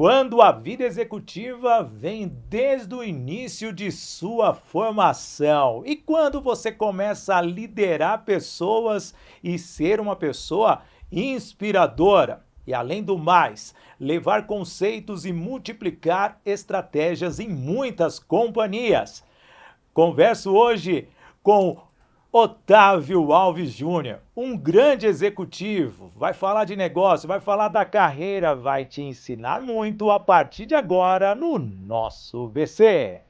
Quando a vida executiva vem desde o início de sua formação e quando você começa a liderar pessoas e ser uma pessoa inspiradora. E além do mais, levar conceitos e multiplicar estratégias em muitas companhias. Converso hoje com Otávio Alves Júnior, um grande executivo, vai falar de negócio, vai falar da carreira, vai te ensinar muito a partir de agora no nosso VC.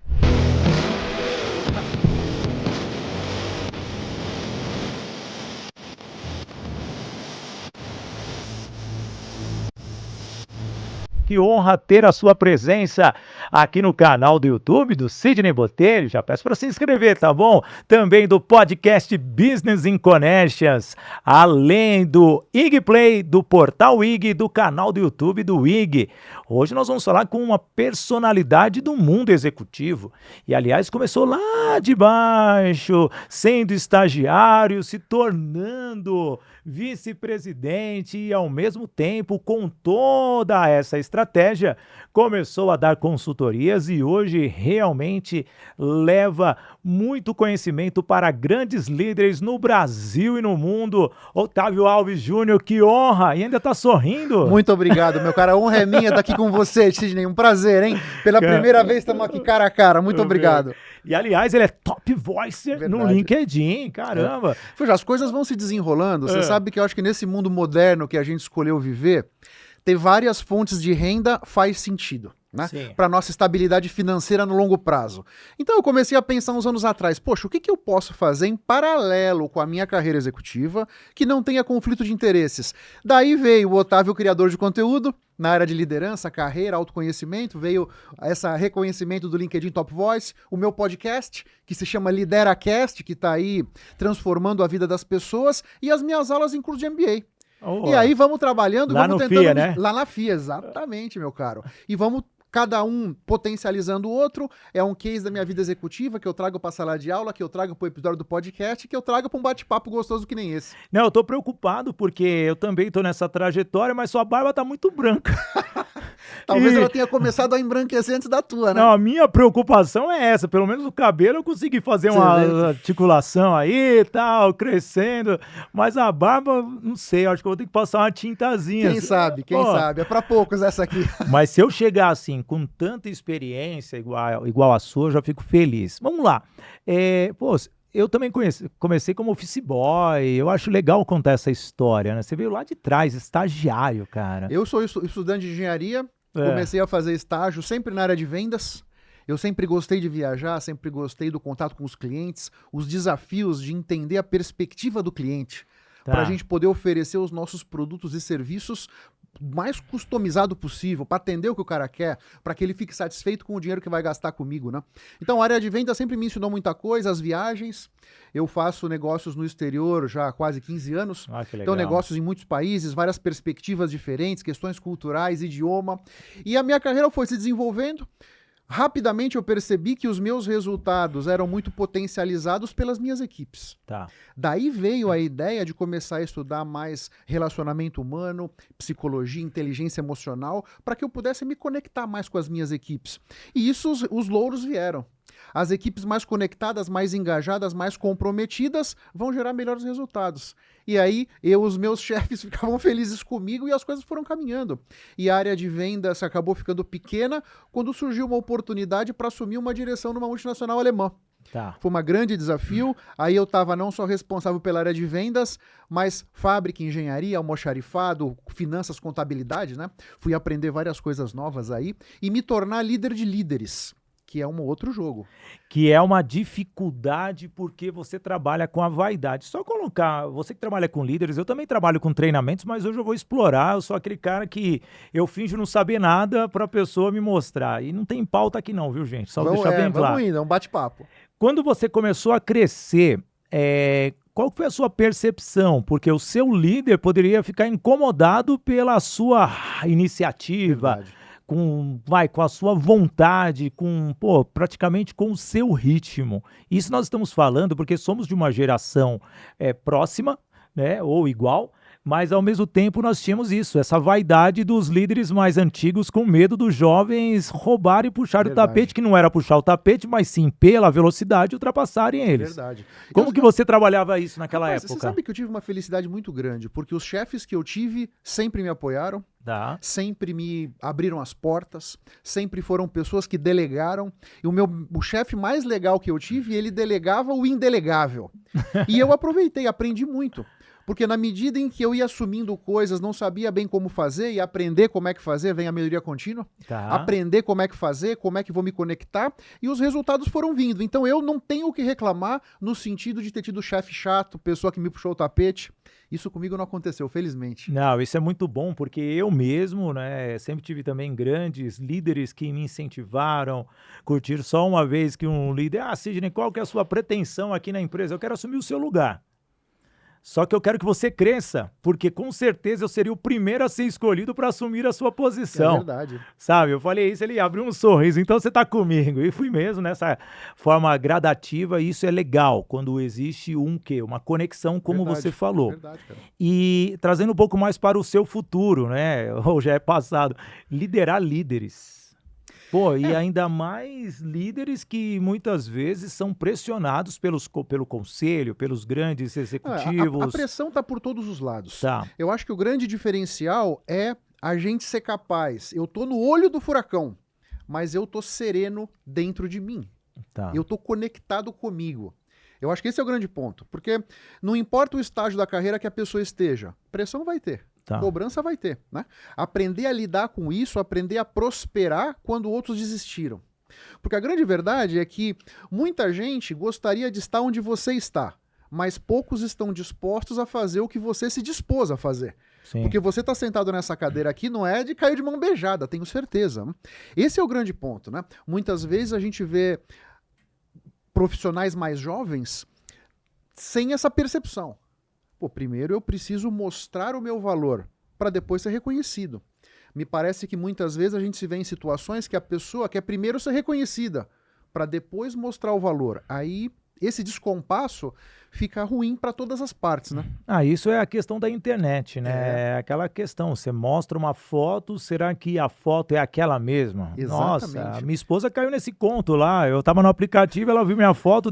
Que honra ter a sua presença aqui no canal do YouTube do Sidney Botelho. Já peço para se inscrever, tá bom? Também do podcast Business in Connections, além do IG Play, do Portal IG, do canal do YouTube do IG. Hoje nós vamos falar com uma personalidade do mundo executivo. E, aliás, começou lá de baixo, sendo estagiário, se tornando vice-presidente e, ao mesmo tempo, com toda essa estratégia, começou a dar consultorias e hoje realmente leva muito conhecimento para grandes líderes no Brasil e no mundo. Otávio Alves Júnior, que honra! E ainda está sorrindo. Muito obrigado, meu cara. A honra é minha estar aqui com você, Sidney. Um prazer, hein? Pela primeira vez estamos aqui cara a cara. Muito obrigado. E, aliás, ele é top voicer no LinkedIn, caramba. As coisas vão se desenrolando. Você sabe que eu acho que nesse mundo moderno que a gente escolheu viver, ter várias fontes de renda faz sentido, né? Para nossa estabilidade financeira no longo prazo. Então eu comecei a pensar uns anos atrás, poxa, o que eu posso fazer em paralelo com a minha carreira executiva que não tenha conflito de interesses? Daí veio o Otávio, criador de conteúdo, na área de liderança, carreira, autoconhecimento, veio esse reconhecimento do LinkedIn Top Voice, o meu podcast, que se chama LideraCast, que está aí transformando a vida das pessoas, e as minhas aulas em curso de MBA. E aí vamos trabalhando, lá vamos no tentando... FIA, né? Lá na FIA, exatamente, meu caro. E vamos cada um potencializando o outro. É um case da minha vida executiva que eu trago para a sala de aula, que eu trago para o episódio do podcast, que eu trago para um bate-papo gostoso que nem esse. Não, eu tô preocupado porque eu também tô nessa trajetória, mas sua barba tá muito branca. Talvez ela tenha começado a embranquecer antes da tua, né? Não, a minha preocupação é essa. Pelo menos o cabelo eu consegui fazer uma articulação aí e tal, crescendo. Mas a barba, não sei, acho que eu vou ter que passar uma tintazinha. Quem sabe? É pra poucos essa aqui. Mas se eu chegar assim, com tanta experiência igual a sua, eu já fico feliz. Vamos lá. Eu também comecei como office boy, eu acho legal contar essa história, né? Você veio lá de trás, estagiário, cara. Eu sou estudante de engenharia, comecei a fazer estágio sempre na área de vendas. Eu sempre gostei de viajar, sempre gostei do contato com os clientes, os desafios de entender a perspectiva do cliente, para a gente poder oferecer os nossos produtos e serviços mais customizado possível, para atender o que o cara quer, para que ele fique satisfeito com o dinheiro que vai gastar comigo, né? Então a área de venda sempre me ensinou muita coisa, as viagens, eu faço negócios no exterior já há quase 15 anos, então negócios em muitos países, várias perspectivas diferentes, questões culturais, idioma, e a minha carreira foi se desenvolvendo. Rapidamente eu percebi que os meus resultados eram muito potencializados pelas minhas equipes. Daí veio a ideia de começar a estudar mais relacionamento humano, psicologia, inteligência emocional, para que eu pudesse me conectar mais com as minhas equipes. E isso os louros vieram. As equipes mais conectadas, mais engajadas, mais comprometidas vão gerar melhores resultados. E aí, os meus chefes ficavam felizes comigo e as coisas foram caminhando. E a área de vendas acabou ficando pequena quando surgiu uma oportunidade para assumir uma direção numa multinacional alemã. Foi um grande desafio. Aí eu estava não só responsável pela área de vendas, mas fábrica, engenharia, almoxarifado, finanças, contabilidade, né? Fui aprender várias coisas novas aí e me tornar líder de líderes, que é um outro jogo. Que é uma dificuldade porque você trabalha com a vaidade. Só colocar, você que trabalha com líderes, eu também trabalho com treinamentos, mas hoje eu vou explorar, eu sou aquele cara que eu finjo não saber nada para a pessoa me mostrar. E não tem pauta aqui não, viu, gente? Só deixar bem claro. Vamos indo, é um bate-papo. Quando você começou a crescer, qual foi a sua percepção? Porque o seu líder poderia ficar incomodado pela sua iniciativa, com a sua vontade, praticamente com o seu ritmo. Isso nós estamos falando porque somos de uma geração próxima, né, ou igual, Mas, ao mesmo tempo, nós tínhamos isso, essa vaidade dos líderes mais antigos com medo dos jovens roubarem e puxar o Verdade. tapete, que não era puxar o tapete, mas sim, pela velocidade, ultrapassarem eles. Verdade. Como que você trabalhava isso naquela Rapaz, época? Você sabe que eu tive uma felicidade muito grande, porque os chefes que eu tive sempre me apoiaram, Tá. sempre me abriram as portas, sempre foram pessoas que delegaram. E o chefe mais legal que eu tive, ele delegava o indelegável. E eu aproveitei, aprendi muito. Porque na medida em que eu ia assumindo coisas, não sabia bem como fazer, e aprender como é que fazer, vem a melhoria contínua. Tá. Aprender como é que fazer, como é que vou me conectar, e os resultados foram vindo. Então eu não tenho o que reclamar no sentido de ter tido chefe chato, pessoa que me puxou o tapete. Isso comigo não aconteceu, felizmente. Não, isso é muito bom, porque eu mesmo, né, sempre tive também grandes líderes que me incentivaram, curtir só uma vez que um líder, Sidney, qual que é a sua pretensão aqui na empresa? Eu quero assumir o seu lugar. Só que eu quero que você cresça, porque com certeza eu seria o primeiro a ser escolhido para assumir a sua É posição. verdade. Sabe, eu falei isso, ele abriu um sorriso, então você tá comigo. E fui mesmo nessa forma gradativa, e isso é legal, quando existe uma conexão, como Verdade, você falou. Verdade, cara. E trazendo um pouco mais para o seu futuro, né, ou já é passado, liderar líderes. Pô, e ainda mais líderes que muitas vezes são pressionados pelo conselho, pelos grandes A executivos. pressão tá por todos os lados. Tá, Eu acho que o grande diferencial é a gente ser capaz. Eu tô no olho do furacão, mas eu tô sereno dentro de mim. tá. Eu tô conectado comigo. Eu acho que esse é o grande ponto, porque não importa o estágio da carreira que a pessoa esteja, pressão vai ter. Tá. Cobrança vai ter, né? Aprender a lidar com isso, aprender a prosperar quando outros desistiram. Porque a grande verdade é que muita gente gostaria de estar onde você está, mas poucos estão dispostos a fazer o que você se dispôs a fazer. Sim. Porque você está sentado nessa cadeira aqui não é de cair de mão beijada, tenho certeza. Esse é o grande ponto, né? Muitas vezes a gente vê profissionais mais jovens sem essa percepção. Pô, primeiro eu preciso mostrar o meu valor para depois ser reconhecido. Me parece que muitas vezes a gente se vê em situações que a pessoa quer primeiro ser reconhecida para depois mostrar o valor. Aí esse descompasso fica ruim para todas as partes, né? Isso é a questão da internet, né? É aquela questão, você mostra uma foto, será que a foto é aquela mesma? Nossa, Exatamente. minha esposa caiu nesse conto lá, eu tava no aplicativo, ela viu minha foto,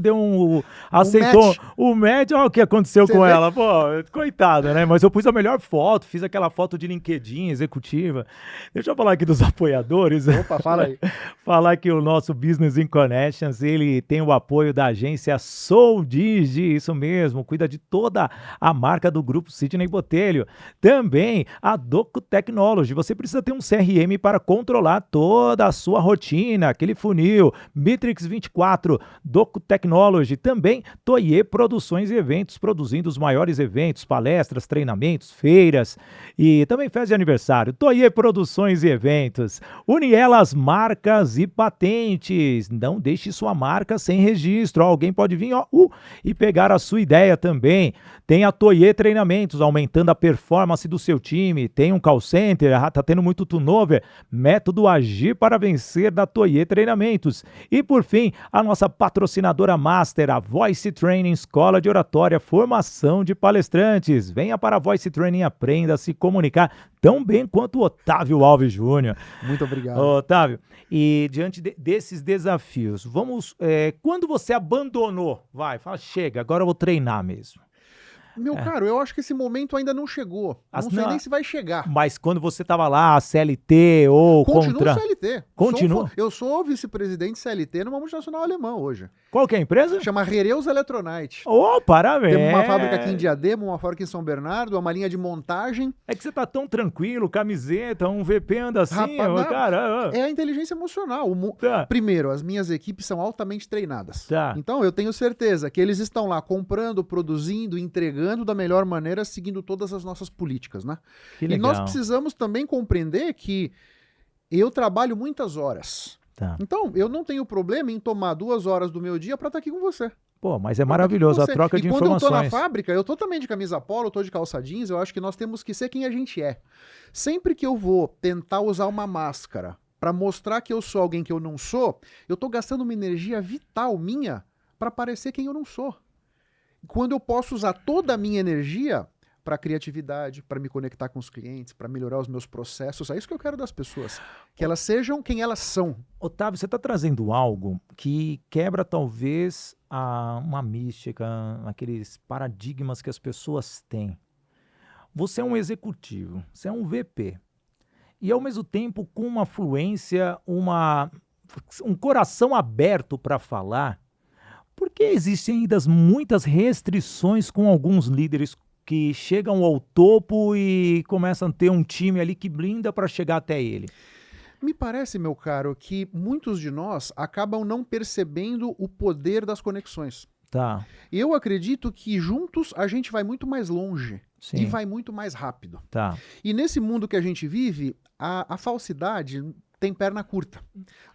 aceitou match. o match, olha o que aconteceu Você com vê? ela, pô, coitada, né? Mas eu pus a melhor foto, fiz aquela foto de LinkedIn, executiva. Deixa eu falar aqui dos apoiadores. Opa, fala aí. Falar que o nosso Business in Connections, ele tem o apoio da agência Soldigi, isso mesmo, cuida de toda a marca do grupo Sidney Botelho. Também a Doco Technology, você precisa ter um CRM para controlar toda a sua rotina, aquele funil, Bitrix 24, Doco Technology, também Toye Produções e Eventos, produzindo os maiores eventos, palestras, treinamentos, feiras e também festa de aniversário. Toye Produções e Eventos, Unielas Marcas e Patentes, não deixe sua marca sem registro, alguém pode vir e pegar a sua ideia também. Tem a Toye Treinamentos, aumentando a performance do seu time. Tem um call center, tá tendo muito turnover. Método Agir para Vencer da Toye Treinamentos. E por fim, a nossa patrocinadora master, a Voice Training Escola de Oratória, formação de palestrantes. Venha para a Voice Training, aprenda a se comunicar tão bem quanto o Otávio Alves Júnior. Muito obrigado. Otávio, e diante desses desafios, quando você abandonou, fala, chega, agora eu vou treinar mesmo. Meu caro, eu acho que esse momento ainda não chegou. Não sei nem se vai chegar. Mas quando você estava lá, CLT ou Continua CLT. Continua? Eu sou vice-presidente CLT numa multinacional alemã hoje. Qual que é a empresa? Chama Rereus Electronite. Parabéns! Temos uma fábrica aqui em Diadema, uma fábrica em São Bernardo, uma linha de montagem. É que você tá tão tranquilo, camiseta, um VP anda assim, Rapaz, cara. É a inteligência emocional. Tá. Primeiro, as minhas equipes são altamente treinadas. Tá. Então, eu tenho certeza que eles estão lá comprando, produzindo, entregando da melhor maneira, seguindo todas as nossas políticas, né? Que E legal. nós precisamos também compreender que eu trabalho muitas horas. Tá. Então, eu não tenho problema em tomar 2 horas do meu dia para estar aqui com você. Pô, mas é maravilhoso a troca de informações. E quando eu tô na fábrica, eu tô também de camisa polo, eu tô de calça jeans, eu acho que nós temos que ser quem a gente é. Sempre que eu vou tentar usar uma máscara para mostrar que eu sou alguém que eu não sou, eu tô gastando uma energia vital minha para parecer quem eu não sou. Quando eu posso usar toda a minha energia para criatividade, para me conectar com os clientes, para melhorar os meus processos. É isso que eu quero das pessoas, que elas sejam quem elas são. Otávio, você está trazendo algo que quebra talvez uma mística, aqueles paradigmas que as pessoas têm. Você é um executivo, você é um VP, e ao mesmo tempo com uma fluência, um coração aberto para falar, porque existem ainda muitas restrições com alguns líderes que chegam ao topo e começam a ter um time ali que blinda para chegar até ele? Me parece, meu caro, que muitos de nós acabam não percebendo o poder das conexões. Tá, Eu acredito que juntos a gente vai muito mais longe e sim, vai muito mais rápido. tá, E nesse mundo que a gente vive, a falsidade tem perna curta.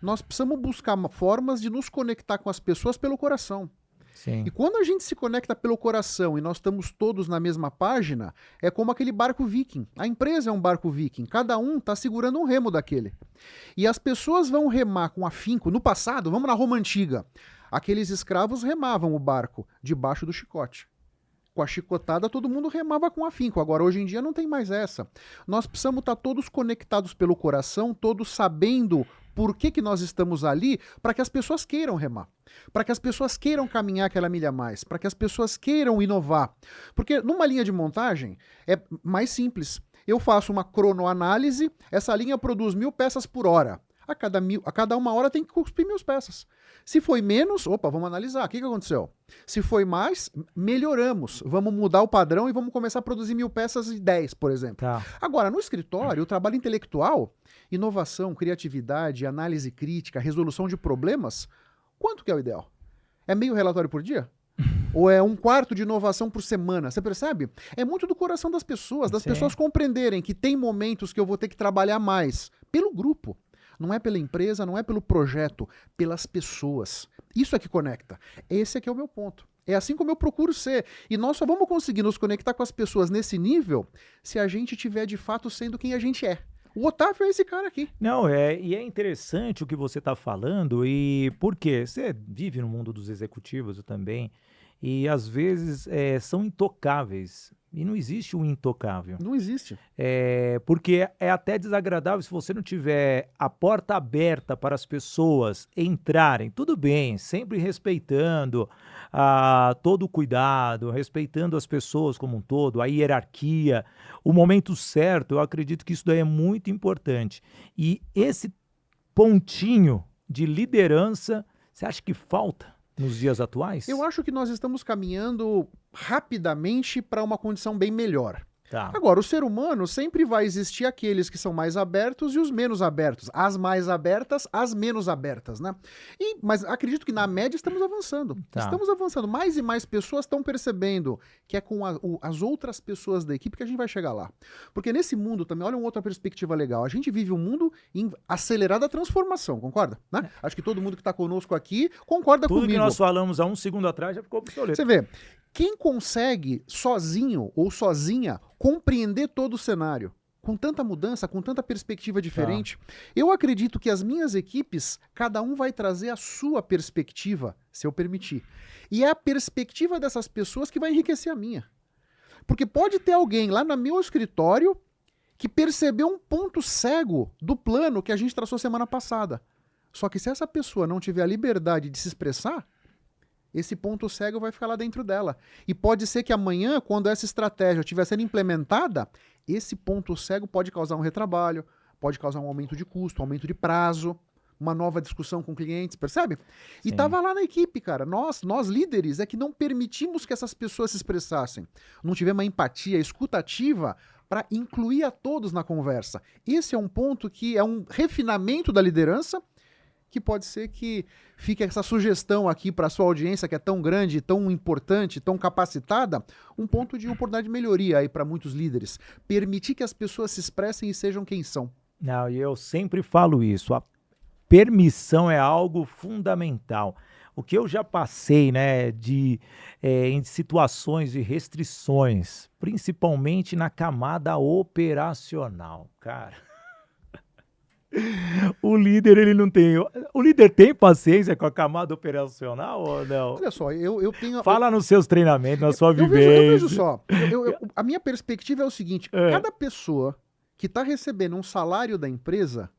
Nós precisamos buscar formas de nos conectar com as pessoas pelo coração. sim, E quando a gente se conecta pelo coração e nós estamos todos na mesma página, é como aquele barco viking. A empresa é um barco viking, cada um está segurando um remo daquele. E as pessoas vão remar com afinco. No passado, vamos na Roma Antiga, aqueles escravos remavam o barco debaixo do chicote. Com a chicotada, todo mundo remava com afinco. Agora, hoje em dia, não tem mais essa. Nós precisamos estar todos conectados pelo coração, todos sabendo por que nós estamos ali, para que as pessoas queiram remar, para que as pessoas queiram caminhar aquela milha a mais, para que as pessoas queiram inovar. Porque numa linha de montagem é mais simples. Eu faço uma cronoanálise, essa linha produz 1000 peças por hora. A cada 1 hora tem que cuspir 1000 peças. Se foi menos, opa, vamos analisar. O que aconteceu? Se foi mais, melhoramos. Vamos mudar o padrão e vamos começar a produzir 1000 peças e 10, por exemplo. tá. Agora, no escritório, o trabalho intelectual, inovação, criatividade, análise crítica, resolução de problemas, quanto que é o ideal? É meio relatório por dia? Ou é 1/4 de inovação por semana? Você percebe? É muito do coração das pessoas Sim. pessoas compreenderem que tem momentos que eu vou ter que trabalhar mais pelo grupo. Não é pela empresa, não é pelo projeto, pelas pessoas. Isso é que conecta. Esse é que é o meu ponto. É assim como eu procuro ser. E nós só vamos conseguir nos conectar com as pessoas nesse nível se a gente estiver de fato sendo quem a gente é. O Otávio é esse cara aqui. Não, e é interessante o que você está falando, e por quê? Você vive no mundo dos executivos, eu também, e às vezes são intocáveis, e não existe o intocável. Não existe. Porque é até desagradável se você não tiver a porta aberta para as pessoas entrarem. Tudo bem, sempre respeitando todo o cuidado, respeitando as pessoas como um todo, a hierarquia, o momento certo. Eu acredito que isso daí é muito importante. E esse pontinho de liderança, você acha que falta nos dias atuais? Eu acho que nós estamos caminhando rapidamente para uma condição bem melhor. Tá. Agora, o ser humano sempre vai existir aqueles que são mais abertos e os menos abertos. As mais abertas, as menos abertas, né? Mas acredito que na média estamos avançando. Tá. Estamos avançando. Mais e mais pessoas estão percebendo que é com as outras pessoas da equipe que a gente vai chegar lá. Porque nesse mundo também, olha uma outra perspectiva legal. A gente vive um mundo em acelerada transformação, concorda? Né? Acho que todo mundo que está conosco aqui concorda Tudo comigo. que nós falamos há um segundo atrás já ficou obsoleto. Você vê, quem consegue sozinho ou sozinha compreender todo o cenário, com tanta mudança, com tanta perspectiva diferente, eu acredito que as minhas equipes, cada um vai trazer a sua perspectiva, se eu permitir. E é a perspectiva dessas pessoas que vai enriquecer a minha. Porque pode ter alguém lá no meu escritório que percebeu um ponto cego do plano que a gente traçou semana passada. Só que se essa pessoa não tiver a liberdade de se expressar, esse ponto cego vai ficar lá dentro dela. E pode ser que amanhã, quando essa estratégia estiver sendo implementada, esse ponto cego pode causar um retrabalho, pode causar um aumento de custo, um aumento de prazo, uma nova discussão com clientes, percebe? E Sim. tava lá na equipe, cara. Nós líderes, é que não permitimos que essas pessoas se expressassem. Não tivemos uma empatia escutativa para incluir a todos na conversa. Esse é um ponto que é um refinamento da liderança, que pode ser que fique essa sugestão aqui para a sua audiência, que é tão grande, tão importante, tão capacitada, um ponto de oportunidade de melhoria aí para muitos líderes. Permitir que as pessoas se expressem e sejam quem são. Não, e eu sempre falo isso, a permissão é algo fundamental. O que eu já passei, né, em situações de restrições, principalmente na camada operacional, cara. O líder, ele não tem... O líder tem paciência com a camada operacional ou não? Olha só, eu tenho... Fala nos seus treinamentos, na sua eu vivência. vejo só, a minha perspectiva é o seguinte, cada pessoa que está recebendo um salário da empresa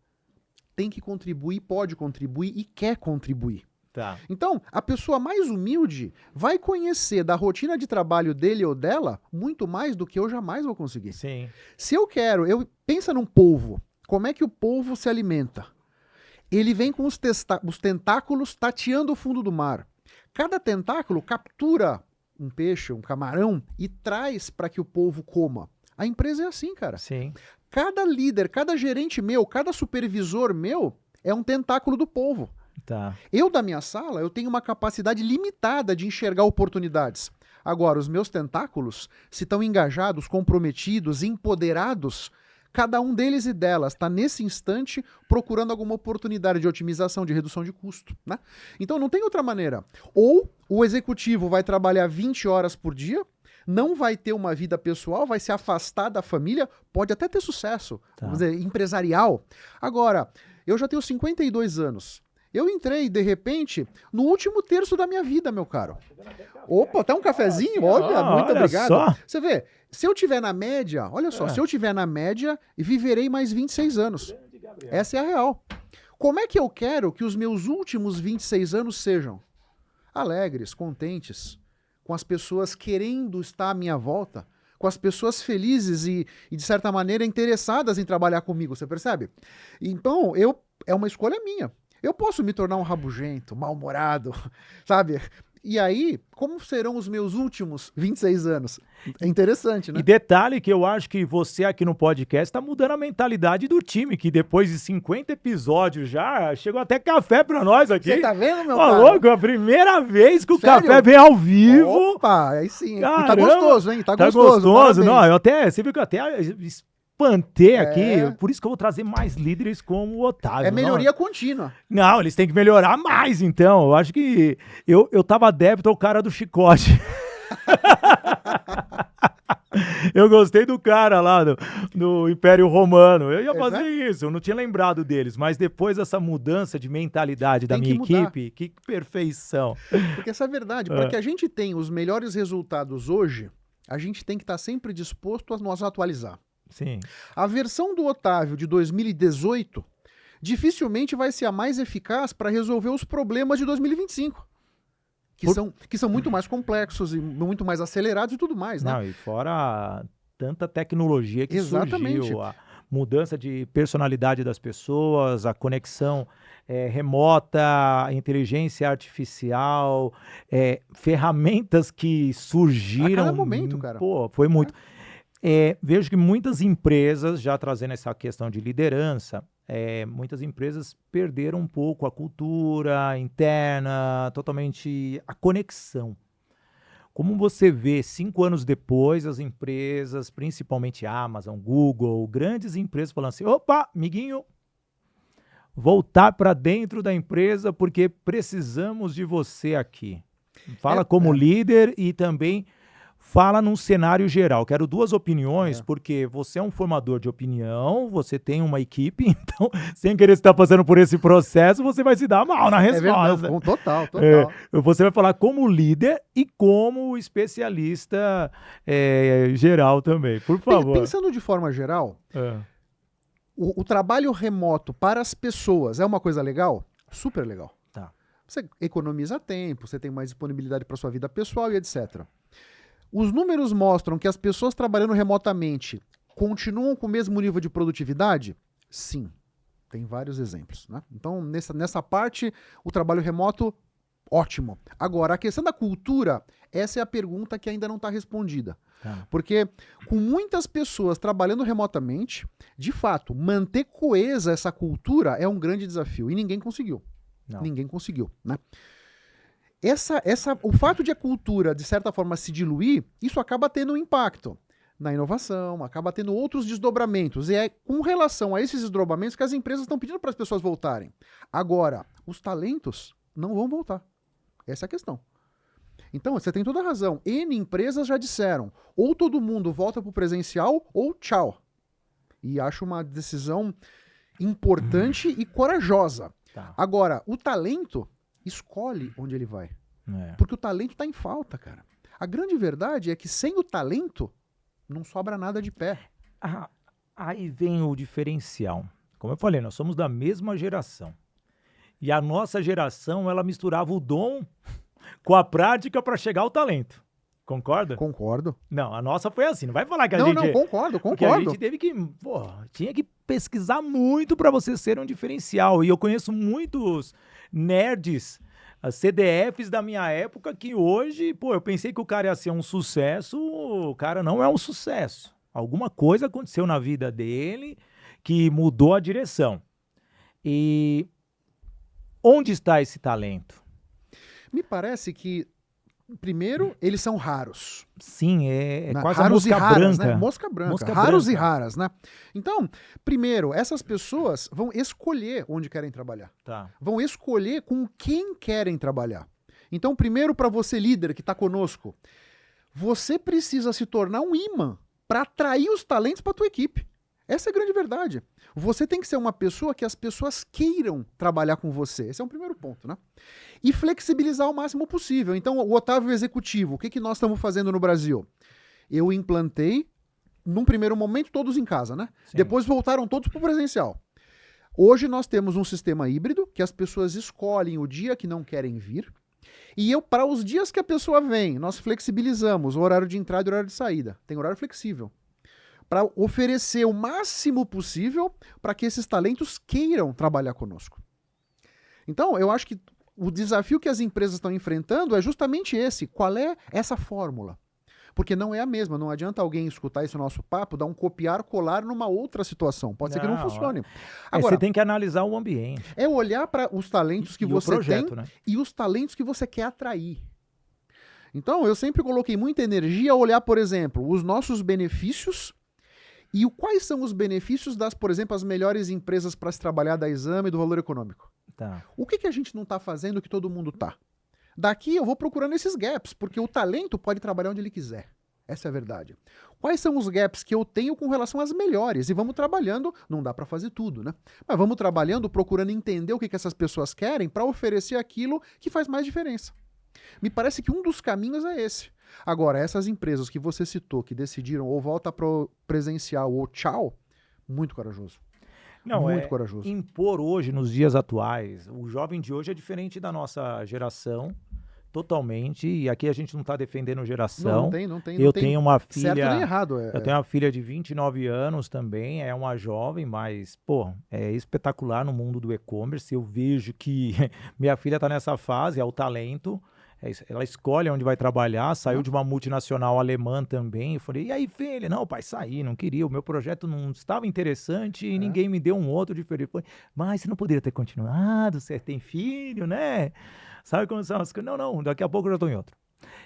tem que contribuir, pode contribuir e quer contribuir. Tá. Então, a pessoa mais humilde vai conhecer da rotina de trabalho dele ou dela muito mais do que eu jamais vou conseguir. Sim. Se eu quero, pensa num polvo. Como é que o polvo se alimenta? Ele vem com os tentáculos tateando o fundo do mar. Cada tentáculo captura um peixe, um camarão e traz para que o polvo coma. A empresa é assim, cara. Sim. Cada líder, cada gerente meu, cada supervisor meu é um tentáculo do polvo. Tá. Eu, da minha sala, eu tenho uma capacidade limitada de enxergar oportunidades. Agora, os meus tentáculos, se estão engajados, comprometidos, empoderados, cada um deles e delas está, nesse instante, procurando alguma oportunidade de otimização, de redução de custo, né? Então, não tem outra maneira. Ou o executivo vai trabalhar 20 horas por dia, não vai ter uma vida pessoal, vai se afastar da família, pode até ter sucesso, vamos dizer, empresarial. Agora, eu já tenho 52 anos. Eu entrei, de repente, no último terço da minha vida, meu caro. Opa, tá um cafezinho? Olha, muito obrigado. Só. Você vê, se eu tiver na média, olha só, se eu tiver na média, viverei mais 26 anos. Essa é a real. Como é que eu quero que os meus últimos 26 anos sejam? Alegres, contentes, com as pessoas querendo estar à minha volta, com as pessoas felizes e de certa maneira, interessadas em trabalhar comigo, você percebe? Então, é uma escolha minha. Eu posso me tornar um rabugento, mal-humorado, sabe? E aí, como serão os meus últimos 26 anos? É interessante, né? E detalhe que eu acho que você aqui no podcast está mudando a mentalidade do time, que depois de 50 episódios já, chegou até café pra nós aqui. Você tá vendo, meu Ó, cara? louco, a primeira vez que o Sério? café vem ao vivo. Opa, aí sim. E tá Caramba, gostoso, hein? Tá Tá gostoso. gostoso. Parabéns. Não, você viu que eu até espantei aqui, É. por isso que eu vou trazer mais líderes como o Otávio. É melhoria contínua. Não, eles têm que melhorar mais, então. Eu acho que eu tava débito ao cara do chicote. Eu gostei do cara lá do Império Romano. Eu ia fazer isso, eu não tinha lembrado deles. Mas depois dessa mudança de mentalidade da Tem minha que mudar. equipe, que perfeição. Porque essa é a verdade. Para que a gente tenha os melhores resultados hoje, a gente tem que estar sempre disposto a nos atualizar. Sim. A versão do Otávio de 2018 dificilmente vai ser a mais eficaz para resolver os problemas de 2025. Que são muito mais complexos e muito mais acelerados e tudo mais, né? Não, e fora tanta tecnologia que Exatamente. surgiu, a mudança de personalidade das pessoas, a conexão remota, a inteligência artificial, ferramentas que surgiram. A cada momento, cara. Pô, foi muito. Vejo que muitas empresas, já trazendo essa questão de liderança, muitas empresas perderam um pouco a cultura interna, totalmente a conexão. Como você vê, 5 anos depois, as empresas, principalmente Amazon, Google, grandes empresas falando assim, opa, amiguinho, voltar para dentro da empresa porque precisamos de você aqui. Fala como líder e também fala num cenário geral. Quero 2 opiniões, porque você é um formador de opinião, você tem uma equipe, então, sem querer estar passando por esse processo, você vai se dar mal na resposta. Verdade, total. Você vai falar como líder e como especialista geral também, por favor. Pensando de forma geral, o trabalho remoto para as pessoas é uma coisa legal? Super legal. Tá. Você economiza tempo, você tem mais disponibilidade para sua vida pessoal e etc. Os números mostram que as pessoas trabalhando remotamente continuam com o mesmo nível de produtividade? Sim. Tem vários exemplos, né? Então, nessa parte, o trabalho remoto, ótimo. Agora, a questão da cultura, essa é a pergunta que ainda não está respondida. Tá. Porque com muitas pessoas trabalhando remotamente, de fato, manter coesa essa cultura é um grande desafio. E ninguém conseguiu. Não. Ninguém conseguiu, né? O fato de a cultura, de certa forma, se diluir, isso acaba tendo um impacto na inovação, acaba tendo outros desdobramentos. E é com relação a esses desdobramentos que as empresas estão pedindo para as pessoas voltarem. Agora, os talentos não vão voltar. Essa é a questão. Então, você tem toda a razão. N empresas já disseram, ou todo mundo volta para o presencial, ou tchau. E acho uma decisão importante e corajosa. Tá. Agora, o talento escolhe onde ele vai. Porque o talento tá em falta, cara. A grande verdade é que sem o talento, não sobra nada de pé. Aí vem o diferencial. Como eu falei, nós somos da mesma geração. E a nossa geração, ela misturava o dom com a prática para chegar ao talento. Concorda? Concordo. Não, a nossa foi assim. Não vai falar que a Não, gente... não, concordo. Porque a gente teve que... tinha que pesquisar muito para você ser um diferencial. E eu conheço muitos nerds, CDFs da minha época, que hoje, eu pensei que o cara ia ser um sucesso, o cara não é um sucesso. Alguma coisa aconteceu na vida dele que mudou a direção. E onde está esse talento? Me parece que, primeiro, eles são raros. Sim, é quase raros a mosca e raras, branca. né? Mosca branca. Mosca raros branca. e raras, né? Então, primeiro, essas pessoas vão escolher onde querem trabalhar. Tá. Vão escolher com quem querem trabalhar. Então, primeiro, para você, líder que está conosco, você precisa se tornar um imã para atrair os talentos para a tua equipe. Essa é a grande verdade. Você tem que ser uma pessoa que as pessoas queiram trabalhar com você. Esse é um primeiro ponto, né? E flexibilizar o máximo possível. Então, o Otávio Executivo, o que nós estamos fazendo no Brasil? Eu implantei, num primeiro momento, todos em casa, né? Sim. Depois voltaram todos para o presencial. Hoje nós temos um sistema híbrido, que as pessoas escolhem o dia que não querem vir. E para os dias que a pessoa vem, nós flexibilizamos o horário de entrada e o horário de saída. Tem horário flexível. Para oferecer o máximo possível para que esses talentos queiram trabalhar conosco. Então, eu acho que o desafio que as empresas estão enfrentando é justamente esse. Qual é essa fórmula? Porque não é a mesma. Não adianta alguém escutar esse nosso papo, dar um copiar-colar numa outra situação. Pode ser que não funcione. Agora, você tem que analisar o ambiente. É olhar para os talentos que você projeto, tem, né? E os talentos que você quer atrair. Então, eu sempre coloquei muita energia a olhar, por exemplo, os nossos benefícios e quais são os benefícios das, por exemplo, as melhores empresas para se trabalhar da Exame e do Valor Econômico. Tá. O que a gente não está fazendo que todo mundo está? Daqui eu vou procurando esses gaps, porque o talento pode trabalhar onde ele quiser. Essa é a verdade. Quais são os gaps que eu tenho com relação às melhores? E vamos trabalhando, não dá para fazer tudo, né? Mas vamos trabalhando, procurando entender o que essas pessoas querem para oferecer aquilo que faz mais diferença. Me parece que um dos caminhos é esse. Agora, essas empresas que você citou, que decidiram ou volta para o presencial ou tchau, muito corajoso. Não, muito corajoso. Impor hoje, nos dias atuais, o jovem de hoje é diferente da nossa geração, totalmente, e aqui a gente não está defendendo geração. Não tem. Eu tenho uma filha... Certo nem errado. Eu tenho uma filha de 29 anos também, é uma jovem, mas, é espetacular no mundo do e-commerce. Eu vejo que minha filha está nessa fase, é o talento. Ela escolhe onde vai trabalhar, saiu de uma multinacional alemã também. Eu falei, e aí, filha? Não, pai, saí, não queria. O meu projeto não estava interessante e ninguém me deu um outro diferente. Falei, mas você não poderia ter continuado, você tem filho, né? Sabe como são as coisas? Não, daqui a pouco eu já estou em outro.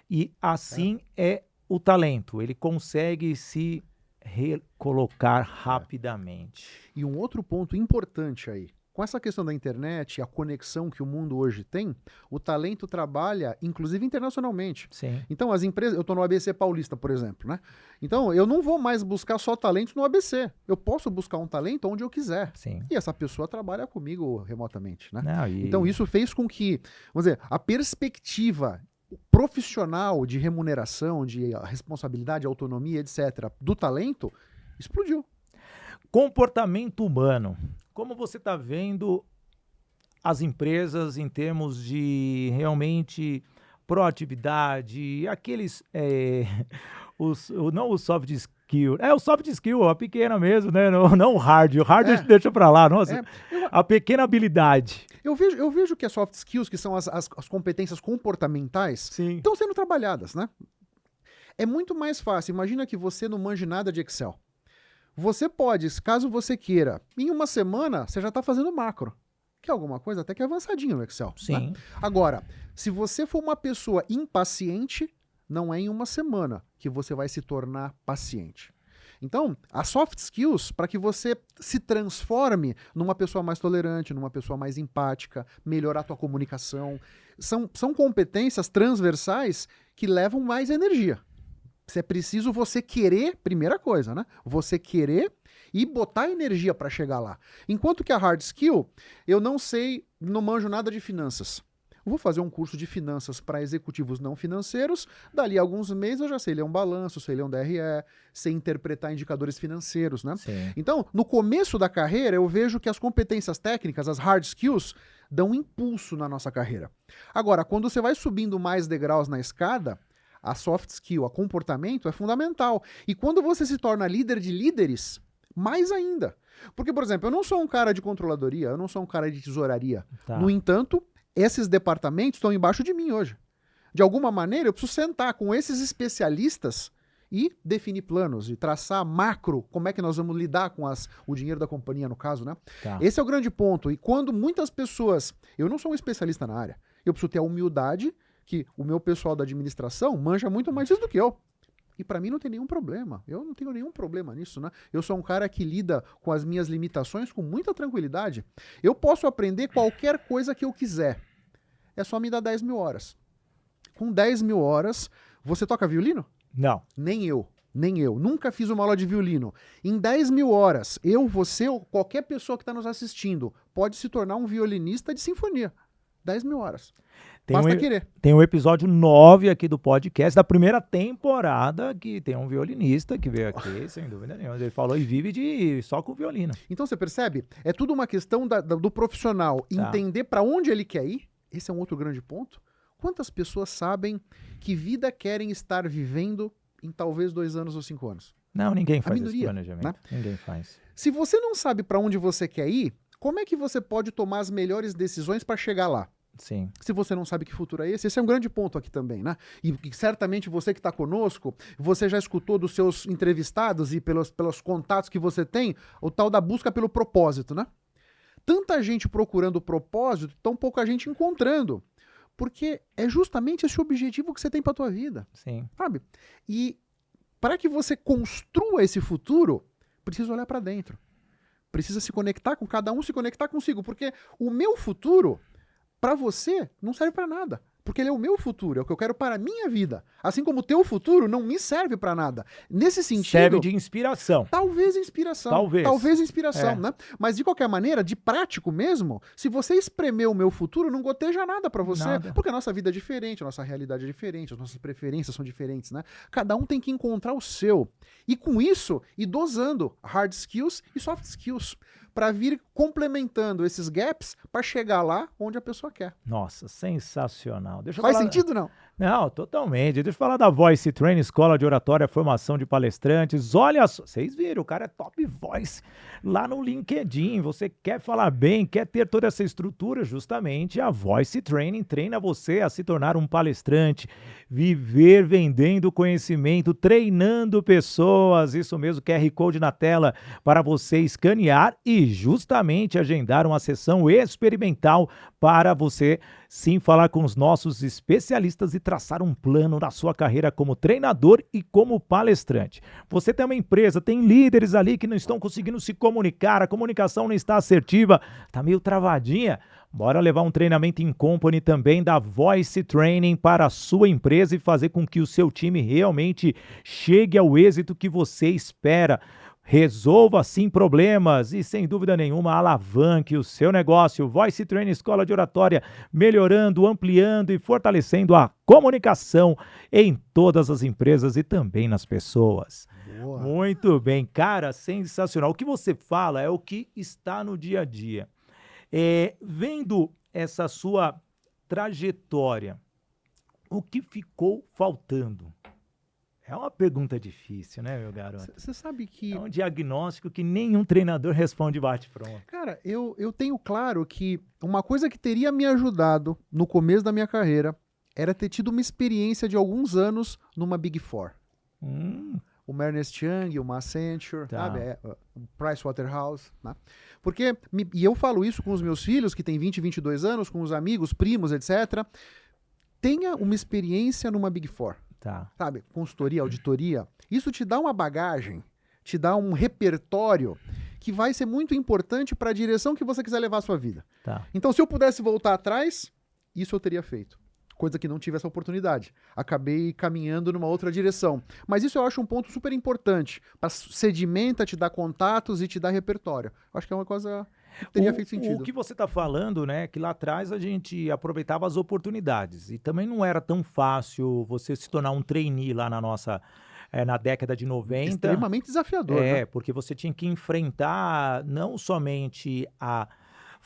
E assim é o talento. Ele consegue se recolocar rapidamente. E um outro ponto importante aí. Com essa questão da internet e a conexão que o mundo hoje tem, o talento trabalha, inclusive internacionalmente. Sim. Então, as empresas... Eu estou no ABC Paulista, por exemplo, né? Então, eu não vou mais buscar só talentos no ABC. Eu posso buscar um talento onde eu quiser. Sim. E essa pessoa trabalha comigo remotamente, né? Não, Então, isso fez com que, vamos dizer, a perspectiva profissional de remuneração, de responsabilidade, autonomia, etc., do talento, explodiu. Comportamento humano. Como você está vendo as empresas em termos de realmente proatividade, aqueles, não o soft skill, o soft skill, a pequena mesmo, né? Não o hard deixa para lá, nossa, a pequena habilidade. Eu vejo que as soft skills, que são as competências comportamentais, estão sendo trabalhadas, né? É muito mais fácil, imagina que você não manje nada de Excel. Você pode, caso você queira, em uma semana, você já está fazendo macro. Que é alguma coisa até que é avançadinho no Excel. Sim. Né? Agora, se você for uma pessoa impaciente, não é em uma semana que você vai se tornar paciente. Então, as soft skills, para que você se transforme numa pessoa mais tolerante, numa pessoa mais empática, melhorar a tua comunicação, são competências transversais que levam mais energia. É preciso você querer, primeira coisa, né? Você querer e botar energia para chegar lá. Enquanto que a hard skill, eu não sei, não manjo nada de finanças. Vou fazer um curso de finanças para executivos não financeiros, dali a alguns meses eu já sei ler um balanço, sei ler um DRE, sei interpretar indicadores financeiros, né? Sim. Então, no começo da carreira, eu vejo que as competências técnicas, as hard skills, dão um impulso na nossa carreira. Agora, quando você vai subindo mais degraus na escada, a soft skill, a comportamento é fundamental. E quando você se torna líder de líderes, mais ainda. Porque, por exemplo, eu não sou um cara de controladoria, eu não sou um cara de tesouraria. Tá. No entanto, esses departamentos estão embaixo de mim hoje. De alguma maneira, eu preciso sentar com esses especialistas e definir planos, e traçar macro, como é que nós vamos lidar com o dinheiro da companhia, no caso, né? Tá. Esse é o grande ponto. E quando muitas pessoas... Eu não sou um especialista na área. Eu preciso ter a humildade que o meu pessoal da administração manja muito mais disso do que eu. E para mim não tem nenhum problema. Eu não tenho nenhum problema nisso, né? Eu sou um cara que lida com as minhas limitações com muita tranquilidade. Eu posso aprender qualquer coisa que eu quiser. É só me dar 10 mil horas. Com 10 mil horas, você toca violino? Não. Nem eu. Nem eu. Nunca fiz uma aula de violino. Em 10 mil horas, eu, você ou qualquer pessoa que está nos assistindo pode se tornar um violinista de sinfonia. 10 mil horas. Basta querer. Tem um episódio 9 aqui do podcast, da primeira temporada, que tem um violinista que veio aqui, sem dúvida nenhuma. Ele falou e vive só com violino. Então você percebe? É tudo uma questão do profissional entender para onde ele quer ir. Esse é um outro grande ponto. Quantas pessoas sabem que vida querem estar vivendo em talvez 2 anos ou 5 anos? Não, ninguém faz minoria, esse planejamento. né? Ninguém faz. Se você não sabe para onde você quer ir, como é que você pode tomar as melhores decisões para chegar lá? Sim. Se você não sabe que futuro é esse é um grande ponto aqui também, né? E certamente você que está conosco, você já escutou dos seus entrevistados e pelos contatos que você tem, o tal da busca pelo propósito, né? Tanta gente procurando o propósito, tão pouca gente encontrando. Porque é justamente esse objetivo que você tem para a tua vida. Sim. Sabe? E para que você construa esse futuro, precisa olhar para dentro. Precisa se conectar com cada um, se conectar consigo. Porque o meu futuro, para você, não serve para nada. Porque ele é o meu futuro, é o que eu quero para a minha vida. Assim como o teu futuro não me serve para nada. Nesse sentido... Serve de inspiração. Talvez inspiração. Talvez inspiração, né? Mas de qualquer maneira, de prático mesmo, se você espremer o meu futuro, não goteja nada para você. Nada. Porque a nossa vida é diferente, a nossa realidade é diferente, as nossas preferências são diferentes, né? Cada um tem que encontrar o seu. E com isso, ir dosando hard skills e soft skills para vir complementando esses gaps para chegar lá onde a pessoa quer. Nossa, sensacional. Deixa eu Faz falar... sentido, não? Não, totalmente. Deixa eu falar da Voice Training, Escola de Oratória, Formação de Palestrantes. Olha só, vocês viram, o cara é top voice lá no LinkedIn. Você quer falar bem, quer ter toda essa estrutura, justamente a Voice Training treina você a se tornar um palestrante, viver vendendo conhecimento, treinando pessoas. Isso mesmo, QR Code na tela para você escanear e justamente agendar uma sessão experimental para você sim falar com os nossos especialistas e traçar um plano na sua carreira como treinador e como palestrante. Você tem uma empresa, tem líderes ali que não estão conseguindo se comunicar, a comunicação não está assertiva, está meio travadinha. Bora levar um treinamento in company também da Voice Training para a sua empresa e fazer com que o seu time realmente chegue ao êxito que você espera. Resolva sim problemas e, sem dúvida nenhuma, alavanque o seu negócio. Voice Training Escola de Oratória, melhorando, ampliando e fortalecendo a comunicação em todas as empresas e também nas pessoas. Boa. Muito bem, cara, sensacional. O que você fala é o que está no dia a dia. Vendo essa sua trajetória, o que ficou faltando? É uma pergunta difícil, né, meu garoto? Você sabe que... É um diagnóstico que nenhum treinador responde bate-pronto. Cara, eu tenho claro que uma coisa que teria me ajudado no começo da minha carreira era ter tido uma experiência de alguns anos numa Big Four. Uma Ernst Young, uma Accenture, sabe? Pricewaterhouse, né? Porque, e eu falo isso com os meus filhos, que têm 20, 22 anos, com os amigos, primos, etc. Tenha uma experiência numa Big Four. Tá. Sabe, consultoria, auditoria, isso te dá uma bagagem, te dá um repertório que vai ser muito importante para a direção que você quiser levar a sua vida. Tá. Então, se eu pudesse voltar atrás, isso eu teria feito. Coisa que não tive essa oportunidade. Acabei caminhando numa outra direção. Mas isso eu acho um ponto super importante. Sedimenta, te dá contatos e te dá repertório. Eu acho que é uma coisa que teria feito sentido. O que você está falando, né, que lá atrás a gente aproveitava as oportunidades e também não era tão fácil você se tornar um trainee lá na década de 90. Extremamente desafiador, né? Porque você tinha que enfrentar não somente a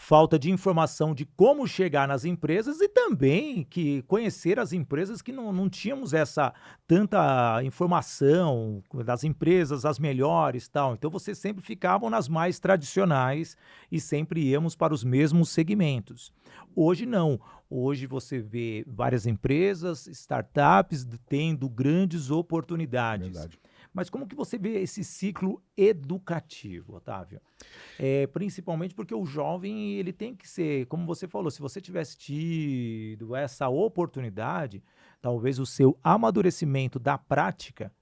falta de informação de como chegar nas empresas e também que conhecer as empresas que não tínhamos essa tanta informação das empresas, as melhores, tal. Então você sempre ficavam nas mais tradicionais e sempre íamos para os mesmos segmentos. Hoje não. Hoje você vê várias empresas, startups tendo grandes oportunidades. Verdade. Mas como que você vê esse ciclo educativo, Otávio? Principalmente porque o jovem, ele tem que ser, como você falou, se você tivesse tido essa oportunidade, talvez o seu amadurecimento da prática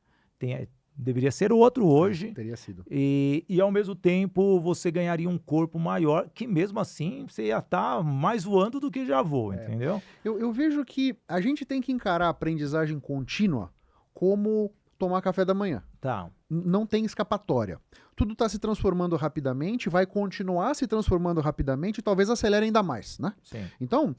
deveria ser outro hoje. Teria sido. E ao mesmo tempo você ganharia um corpo maior, que mesmo assim você ia estar mais voando do que já voa, entendeu? Eu vejo que a gente tem que encarar a aprendizagem contínua como tomar café da manhã. Tá. Não tem escapatória. Tudo está se transformando rapidamente, vai continuar se transformando rapidamente e talvez acelere ainda mais, né? Sim. Então,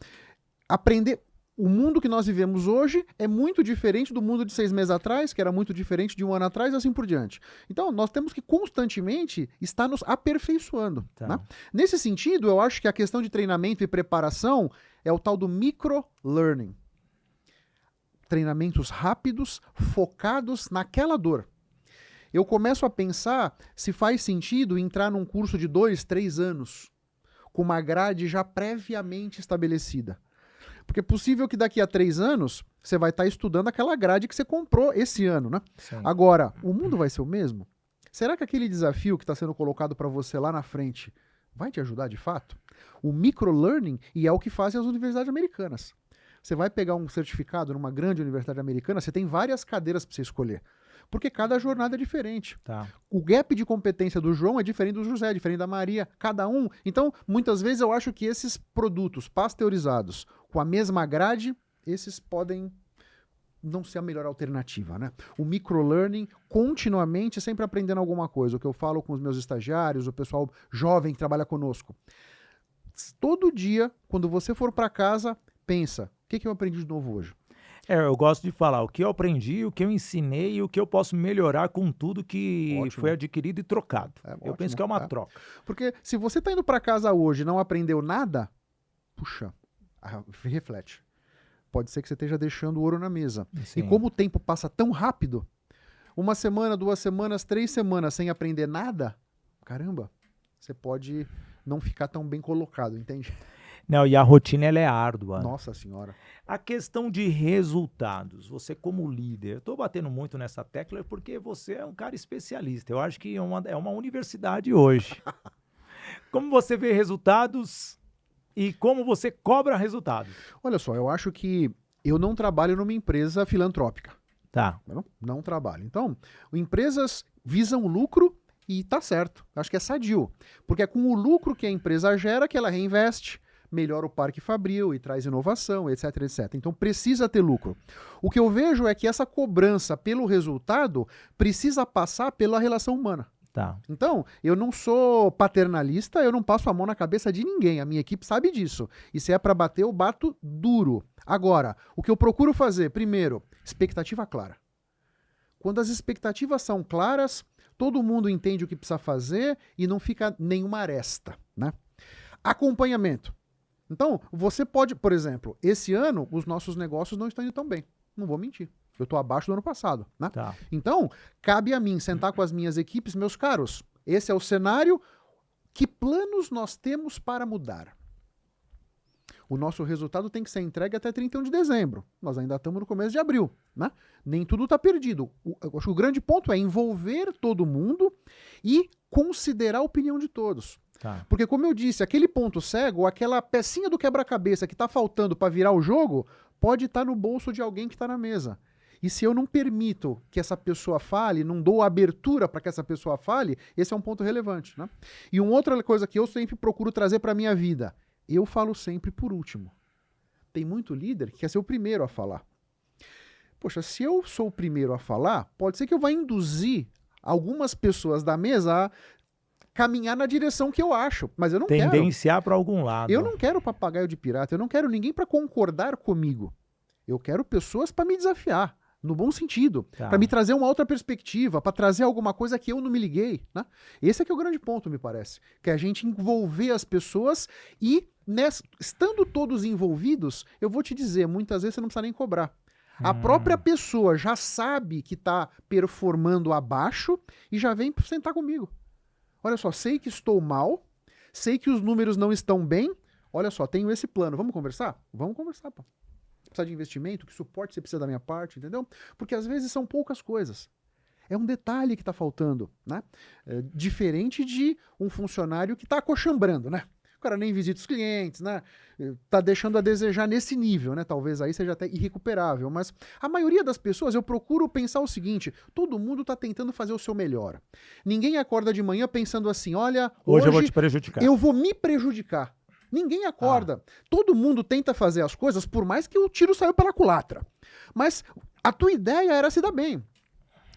aprender... O mundo que nós vivemos hoje é muito diferente do mundo de 6 meses atrás, que era muito diferente de 1 ano atrás, e assim por diante. Então, nós temos que constantemente estar nos aperfeiçoando. Tá. Né? Nesse sentido, eu acho que a questão de treinamento e preparação é o tal do micro-learning. Treinamentos rápidos, focados naquela dor. Eu começo a pensar se faz sentido entrar num curso de 2, 3 anos, com uma grade já previamente estabelecida. Porque é possível que daqui a 3 anos você vai estar estudando aquela grade que você comprou esse ano, né? Sim. Agora, o mundo vai ser o mesmo? Será que aquele desafio que está sendo colocado para você lá na frente vai te ajudar de fato? O microlearning, e é o que fazem as universidades americanas. Você vai pegar um certificado numa grande universidade americana, você tem várias cadeiras para você escolher. Porque cada jornada é diferente. Tá. O gap de competência do João é diferente do José, é diferente da Maria, cada um. Então, muitas vezes eu acho que esses produtos pasteurizados com a mesma grade, esses podem não ser a melhor alternativa, né? O microlearning, continuamente, sempre aprendendo alguma coisa. O que eu falo com os meus estagiários, o pessoal jovem que trabalha conosco. Todo dia, quando você for para casa, pensa, o que eu aprendi de novo hoje? Eu gosto de falar o que eu aprendi, o que eu ensinei e o que eu posso melhorar com tudo que foi adquirido e trocado. Eu penso que é uma troca. Porque se você está indo para casa hoje e não aprendeu nada, puxa, reflete. Pode ser que você esteja deixando o ouro na mesa. Sim. E como o tempo passa tão rápido, 1 semana, 2 semanas, 3 semanas sem aprender nada, caramba, você pode não ficar tão bem colocado, entende? Não, e a rotina ela é árdua. Nossa senhora. A questão de resultados, você como líder, eu estou batendo muito nessa tecla porque você é um cara especialista. Eu acho que é uma universidade hoje. Como você vê resultados e como você cobra resultados? Olha só, eu acho que eu não trabalho numa empresa filantrópica. Tá. Não trabalho. Então, empresas visam lucro e tá certo. Acho que é sadio. Porque é com o lucro que a empresa gera que ela reinveste, melhora o parque fabril e traz inovação, etc, etc. Então precisa ter lucro. O que eu vejo é que essa cobrança pelo resultado precisa passar pela relação humana. Tá. Então, eu não sou paternalista, eu não passo a mão na cabeça de ninguém. A minha equipe sabe disso. E se é para bater, eu bato duro. Agora, o que eu procuro fazer, primeiro, expectativa clara. Quando as expectativas são claras, todo mundo entende o que precisa fazer e não fica nenhuma aresta, né? Acompanhamento. Então, você pode, por exemplo, esse ano os nossos negócios não estão indo tão bem. Não vou mentir. Eu estou abaixo do ano passado, né? Tá. Então, cabe a mim sentar com as minhas equipes, meus caros, esse é o cenário, que planos nós temos para mudar? O nosso resultado tem que ser entregue até 31 de dezembro. Nós ainda estamos no começo de abril, né? Nem tudo está perdido. Eu acho que o grande ponto é envolver todo mundo e considerar a opinião de todos. Tá. Porque, como eu disse, aquele ponto cego, aquela pecinha do quebra-cabeça que está faltando para virar o jogo, pode estar no bolso de alguém que está na mesa. E se eu não permito que essa pessoa fale, não dou abertura para que essa pessoa fale, esse é um ponto relevante, né? E uma outra coisa que eu sempre procuro trazer para a minha vida, eu falo sempre por último. Tem muito líder que quer ser o primeiro a falar. Poxa, se eu sou o primeiro a falar, pode ser que eu vá induzir algumas pessoas da mesa a caminhar na direção que eu acho, mas eu não quero. Tendenciar para algum lado. Eu não quero papagaio de pirata, eu não quero ninguém para concordar comigo. Eu quero pessoas para me desafiar, no bom sentido, Tá. para me trazer uma outra perspectiva, para trazer alguma coisa que eu não me liguei, né? Esse é que é o grande ponto, me parece, que é a gente envolver as pessoas e, estando todos envolvidos, eu vou te dizer, muitas vezes você não precisa nem cobrar. A própria pessoa já sabe que está performando abaixo e já vem sentar comigo. Olha só, sei que estou mal, sei que os números não estão bem, olha só, tenho esse plano, vamos conversar? Vamos conversar, pô. Precisa de investimento, que suporte você precisa da minha parte, entendeu? Porque às vezes são poucas coisas. É um detalhe que está faltando, né? Diferente de um funcionário que está acochambrando, né? O cara nem visita os clientes, né? Tá deixando a desejar nesse nível, né? Talvez aí seja até irrecuperável, mas a maioria das pessoas, eu procuro pensar o seguinte, todo mundo tá tentando fazer o seu melhor. Ninguém acorda de manhã pensando assim, olha, Hoje eu vou te prejudicar. eu vou me prejudicar. Ninguém acorda. Todo mundo tenta fazer as coisas, por mais que o tiro saiu pela culatra. Mas a tua ideia era se dar bem.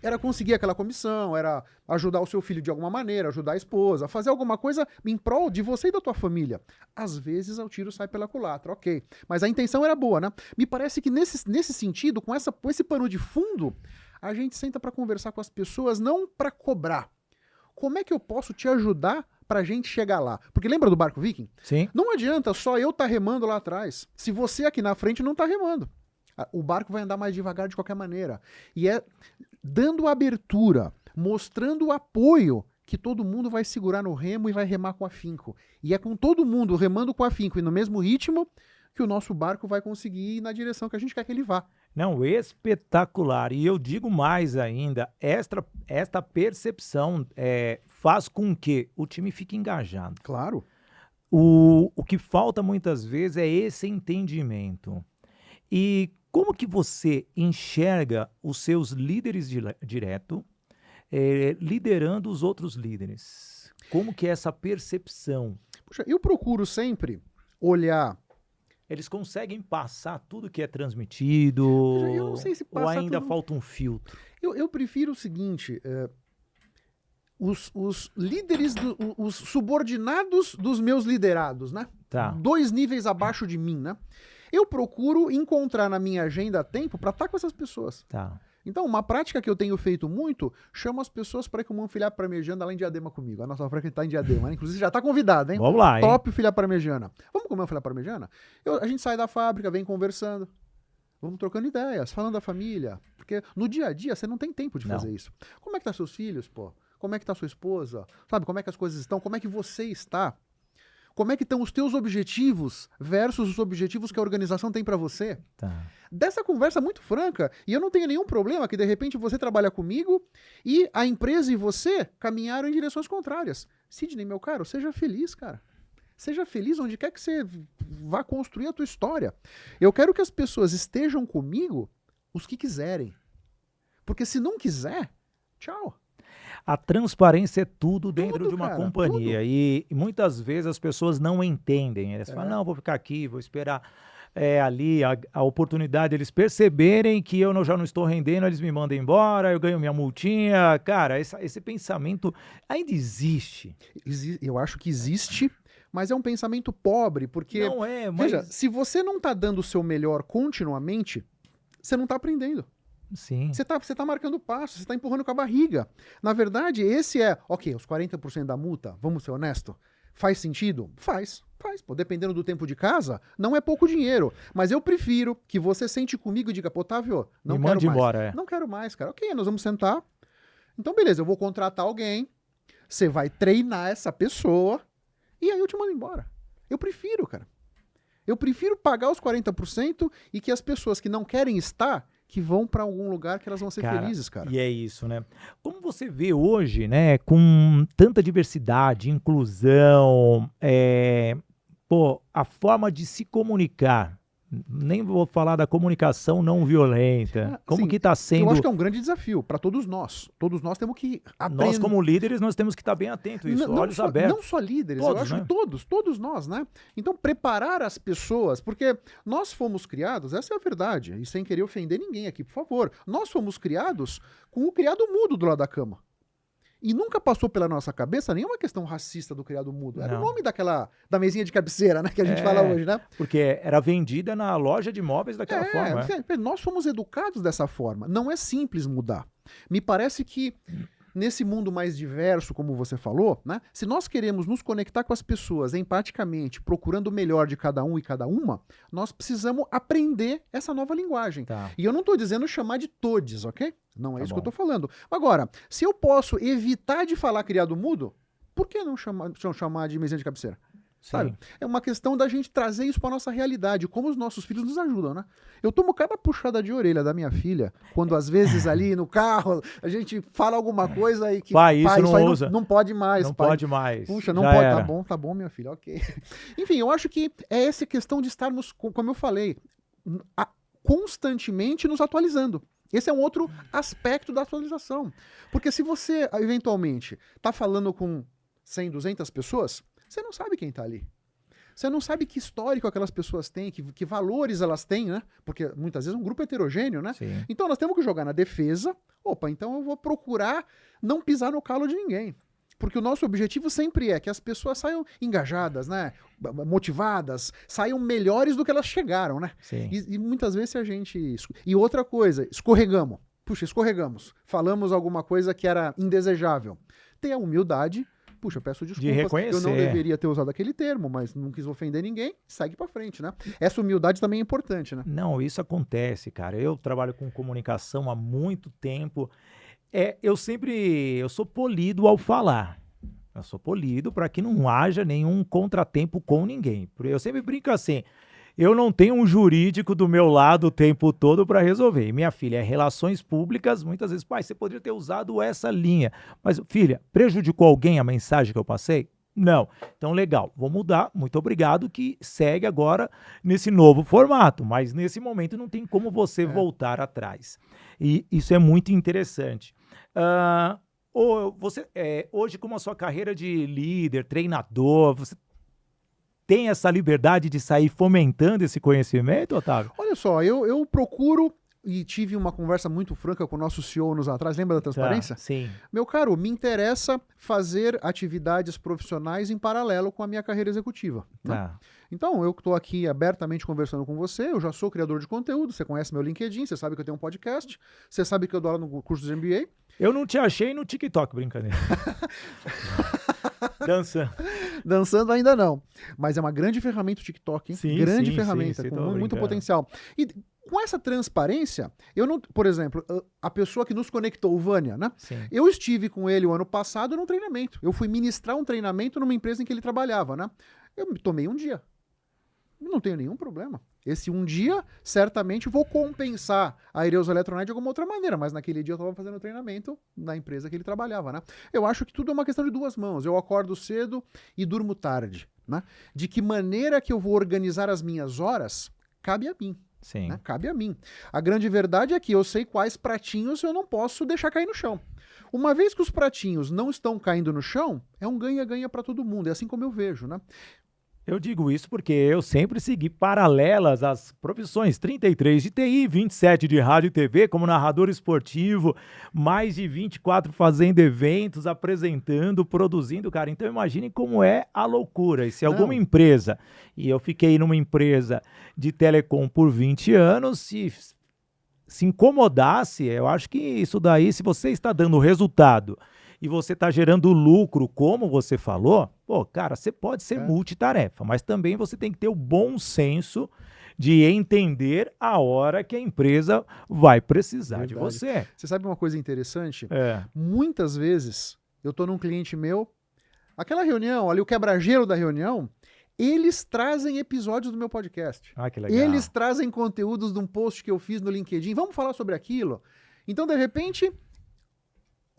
Era conseguir aquela comissão, era ajudar o seu filho de alguma maneira, ajudar a esposa, fazer alguma coisa em prol de você e da tua família. Às vezes o tiro sai pela culatra, ok. Mas a intenção era boa, né? Me parece que nesse sentido, com esse pano de fundo, a gente senta para conversar com as pessoas, não para cobrar. Como é que eu posso te ajudar pra gente chegar lá? Porque lembra do barco Viking? Sim. Não adianta só eu estar remando lá atrás, se você aqui na frente não tá remando. O barco vai andar mais devagar de qualquer maneira. E é dando abertura, mostrando o apoio, que todo mundo vai segurar no remo e vai remar com afinco. E é com todo mundo remando com afinco e no mesmo ritmo que o nosso barco vai conseguir ir na direção que a gente quer que ele vá. Não, espetacular. E eu digo mais ainda, esta percepção faz com que o time fique engajado. Claro. O que falta muitas vezes é esse entendimento. E como que você enxerga os seus líderes direto liderando os outros líderes? Como que é essa percepção? Puxa, eu procuro sempre olhar. Eles conseguem passar tudo que é transmitido? Eu não sei se ou passa ainda tudo. falta um filtro? Eu prefiro o seguinte, os líderes, os subordinados dos meus liderados, né? Tá. 2 níveis abaixo de mim, né? Eu procuro encontrar na minha agenda tempo para estar com essas pessoas. Tá. Então, uma prática que eu tenho feito muito, chamo as pessoas para comer um filé parmegiana lá em Diadema comigo. A nossa fábrica está em Diadema, né? Inclusive já está convidada, hein? Vamos lá, hein? Top filé parmegiana. Vamos comer um filé parmegiana? A gente sai da fábrica, vem conversando. Vamos trocando ideias, falando da família. Porque no dia a dia você não tem tempo de fazer isso. Como é que tá seus filhos, pô? Como é que tá sua esposa? Sabe, como é que as coisas estão? Como é que você está? Como é que estão os teus objetivos versus os objetivos que a organização tem para você? Tá. Dessa conversa muito franca, e eu não tenho nenhum problema que de repente você trabalha comigo e a empresa e você caminharam em direções contrárias. Sidney, meu caro, seja feliz, cara. Seja feliz onde quer que você vá construir a tua história. Eu quero que as pessoas estejam comigo os que quiserem. Porque se não quiser, tchau. A transparência é tudo dentro de uma cara, companhia. tudo. E muitas vezes as pessoas não entendem. Eles falam, não, vou ficar aqui, vou esperar ali a oportunidade, eles perceberem que eu já não estou rendendo, eles me mandam embora, eu ganho minha multinha. Cara, esse pensamento ainda existe. Eu acho que existe, mas é um pensamento pobre, porque, Não é, mas... veja, se você não está dando o seu melhor continuamente, você não está aprendendo. Sim. Você tá marcando passo, você tá empurrando com a barriga. Na verdade, esse ok, os 40% da multa, vamos ser honestos, faz sentido? Faz. Pô, dependendo do tempo de casa, não é pouco dinheiro. Mas eu prefiro que você sente comigo e diga, pô, Otávio, não Me quero mande mais. embora, Não quero mais, cara. Ok, nós vamos sentar. Então, beleza, eu vou contratar alguém, você vai treinar essa pessoa e aí eu te mando embora. Eu prefiro, cara. Eu prefiro pagar os 40% e que as pessoas que não querem estar, que vão para algum lugar que elas vão ser felizes, cara. E é isso, né? Como você vê hoje, né, com tanta diversidade, inclusão, a forma de se comunicar, Nem vou falar da comunicação não violenta. Como Assim, que está sendo... Eu acho que é um grande desafio para todos nós. Todos nós temos que aprender. Nós, como líderes, nós temos que estar bem atentos a isso, olhos abertos. Não só líderes, Todos, eu acho né? que todos nós, né? Então, preparar as pessoas, porque nós fomos criados, essa é a verdade, e sem querer ofender ninguém aqui, por favor. Nós fomos criados com o criado mudo do lado da cama. E nunca passou pela nossa cabeça nenhuma questão racista do criado mudo. Era Não. o nome da mesinha de cabeceira, né? Que a gente fala hoje, né? Porque era vendida na loja de imóveis daquela forma. Nós fomos educados dessa forma. Não é simples mudar. Me parece que nesse mundo mais diverso, como você falou, né? Se nós queremos nos conectar com as pessoas empaticamente, procurando o melhor de cada um e cada uma, nós precisamos aprender essa nova linguagem. Tá. E eu não estou dizendo chamar de todes, ok? Não é Tá isso bom. que eu estou falando. Agora, se eu posso evitar de falar criado mudo, por que não chamar de mesinha de cabeceira? Sabe? É uma questão da gente trazer isso para nossa realidade, como os nossos filhos nos ajudam, né? Eu tomo cada puxada de orelha da minha filha, quando às vezes ali no carro a gente fala alguma coisa e que Pai, isso não aí usa. não pode mais, Não pai. pode mais. Puxa, não Já pode. era. Tá bom, minha filha, ok. Enfim, eu acho que é essa questão de estarmos, como eu falei, constantemente nos atualizando. Esse é um outro aspecto da atualização. Porque se você, eventualmente, está falando com 100, 200 pessoas, você não sabe quem está ali. Você não sabe que histórico aquelas pessoas têm, que valores elas têm, né? Porque muitas vezes é um grupo heterogêneo, né? Sim. Então nós temos que jogar na defesa. Opa, então eu vou procurar não pisar no calo de ninguém. Porque o nosso objetivo sempre é que as pessoas saiam engajadas, né? Motivadas, saiam melhores do que elas chegaram, né? Sim. E muitas vezes a gente... E outra coisa, escorregamos. Puxa, escorregamos. Falamos alguma coisa que era indesejável. Tenha humildade. Puxa, eu peço desculpas. De reconhecer. Eu não deveria ter usado aquele termo, mas não quis ofender ninguém. Segue pra frente, né? Essa humildade também é importante, né? Não, isso acontece, cara. Eu trabalho com comunicação há muito tempo. Eu sou polido ao falar. Eu sou polido para que não haja nenhum contratempo com ninguém. Eu sempre brinco assim, eu não tenho um jurídico do meu lado o tempo todo para resolver. E minha filha, relações públicas, muitas vezes, pai, você poderia ter usado essa linha. Mas, filha, prejudicou alguém a mensagem que eu passei? Não. Então, legal, vou mudar. Muito obrigado, que segue agora nesse novo formato. Mas nesse momento não tem como você voltar atrás. E isso é muito interessante. Hoje, como a sua carreira de líder, treinador, você tem essa liberdade de sair fomentando esse conhecimento, Otávio? Olha só, eu procuro, e tive uma conversa muito franca com o nosso CEO anos atrás, lembra da transparência? Tá, sim. Meu caro, me interessa fazer atividades profissionais em paralelo com a minha carreira executiva. Né? Tá. Então, eu estou aqui abertamente conversando com você, eu já sou criador de conteúdo, você conhece meu LinkedIn, você sabe que eu tenho um podcast, você sabe que eu dou aula no curso de MBA. Eu não te achei no TikTok, brincadeira. Dançando ainda não. Mas é uma grande ferramenta o TikTok, hein? Sim, grande sim, ferramenta, sim, com tô muito brincando. potencial. E com essa transparência, eu não, por exemplo, a pessoa que nos conectou, o Vânia, né? Sim. Eu estive com ele o ano passado num treinamento. Eu fui ministrar um treinamento numa empresa em que ele trabalhava, né? Eu me tomei um dia. Não tenho nenhum problema. Esse um dia, certamente, vou compensar a Ireus Eletronet de alguma outra maneira, mas naquele dia eu estava fazendo treinamento na empresa que ele trabalhava, né? Eu acho que tudo é uma questão de duas mãos. Eu acordo cedo e durmo tarde, né? De que maneira que eu vou organizar as minhas horas, cabe a mim. Sim. Né? Cabe a mim. A grande verdade é que eu sei quais pratinhos eu não posso deixar cair no chão. Uma vez que os pratinhos não estão caindo no chão, é um ganha-ganha para todo mundo. É assim como eu vejo, né? Eu digo isso porque eu sempre segui paralelas às profissões, 33 de TI, 27 de rádio e TV, como narrador esportivo, mais de 24 fazendo eventos, apresentando, produzindo, cara. Então imagine como é a loucura. E se alguma empresa, e eu fiquei numa empresa de telecom por 20 anos, se incomodasse, eu acho que isso daí, se você está dando resultado e você está gerando lucro, como você falou, pô, cara, você pode ser multitarefa, mas também você tem que ter o bom senso de entender a hora que a empresa vai precisar de você. Você sabe uma coisa interessante? É. Muitas vezes, eu estou num cliente meu, aquela reunião, ali o quebra-gelo da reunião, eles trazem episódios do meu podcast. Ah, que legal. Eles trazem conteúdos de um post que eu fiz no LinkedIn. Vamos falar sobre aquilo? Então, de repente,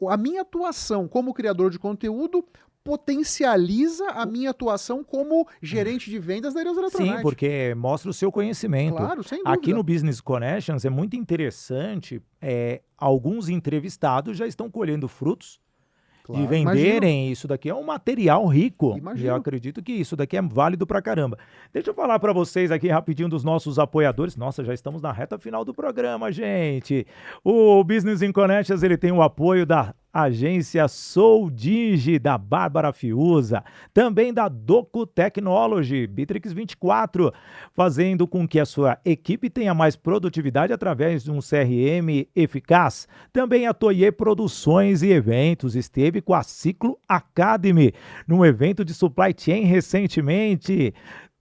a minha atuação como criador de conteúdo potencializa a minha atuação como gerente de vendas da Ineos Eletronet. Sim, porque mostra o seu conhecimento. Claro, sem dúvida. Aqui no Business Connections é muito interessante, alguns entrevistados já estão colhendo frutos de venderem. Isso daqui é um material rico. E eu acredito que isso daqui é válido pra caramba. Deixa eu falar pra vocês aqui rapidinho dos nossos apoiadores. Nossa, já estamos na reta final do programa, gente. O Business in Connections, ele tem o apoio da agência Soldigi, da Bárbara Fiuza, também da Docu Technology, Bitrix 24, fazendo com que a sua equipe tenha mais produtividade através de um CRM eficaz. Também a Toye Produções e Eventos esteve com a Ciclo Academy, num evento de supply chain recentemente.